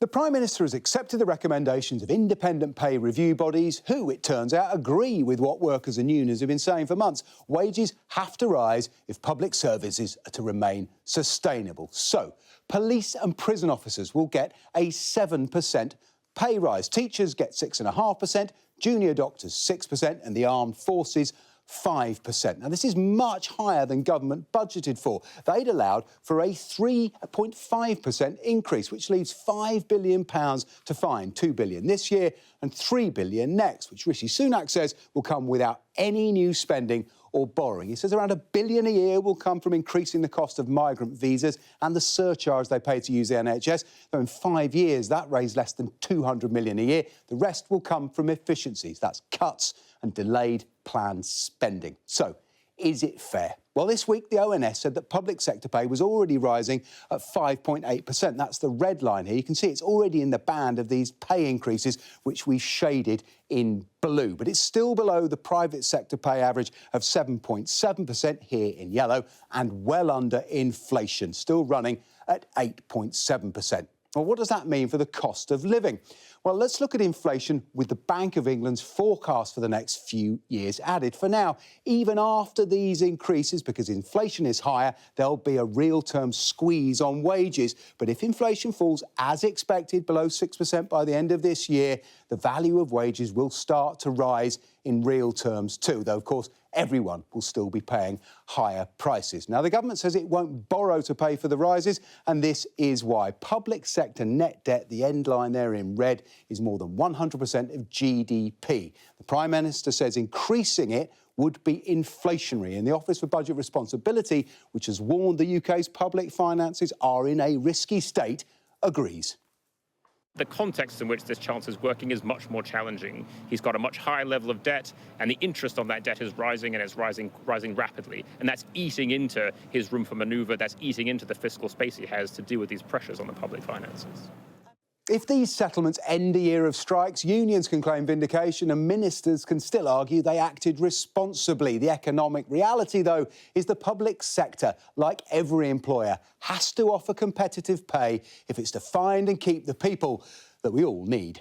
The Prime Minister has accepted the recommendations of independent pay review bodies who, it turns out, agree with what workers and unions have been saying for months. Wages have to rise if public services are to remain sustainable. So, police and prison officers will get a 7% pay rise. Teachers get 6.5%, junior doctors 6% and the armed forces 5%. Now, this is much higher than government budgeted for. They'd allowed for a 3.5% increase, which leaves £5 billion to find, £2 billion this year and £3 billion next, which Rishi Sunak says will come without any new spending or borrowing. He says around £1 billion a year will come from increasing the cost of migrant visas and the surcharge they pay to use the NHS, though in 5 years that raised less than £200 million a year. The rest will come from efficiencies. That's cuts and delayed planned spending. So, is it fair? Well, this week the ONS said that public sector pay was already rising at 5.8%. That's the red line here. You can see it's already in the band of these pay increases, which we've shaded in blue. But it's still below the private sector pay average of 7.7% here in yellow and well under inflation, still running at 8.7%. Well, what does that mean for the cost of living? Well, let's look at inflation with the Bank of England's forecast for the next few years added. For now, even after these increases, because inflation is higher, there'll be a real-term squeeze on wages. But if inflation falls as expected, below 6% by the end of this year, the value of wages will start to rise in real terms too, though, of course, everyone will still be paying higher prices. Now, the government says it won't borrow to pay for the rises, and this is why. Public sector net debt, the end line there in red, is more than 100% of GDP. The Prime Minister says increasing it would be inflationary, and the Office for Budget Responsibility, which has warned the UK's public finances are in a risky state, agrees. The context in which this Chancellor is working is much more challenging. He's got a much higher level of debt, and the interest on that debt is rising, and it's rising rapidly. And that's eating into his room for manoeuvre, that's eating into the fiscal space he has to deal with these pressures on the public finances. If these settlements end a year of strikes, unions can claim vindication and ministers can still argue they acted responsibly. The economic reality, though, is the public sector, like every employer, has to offer competitive pay if it's to find and keep the people that we all need.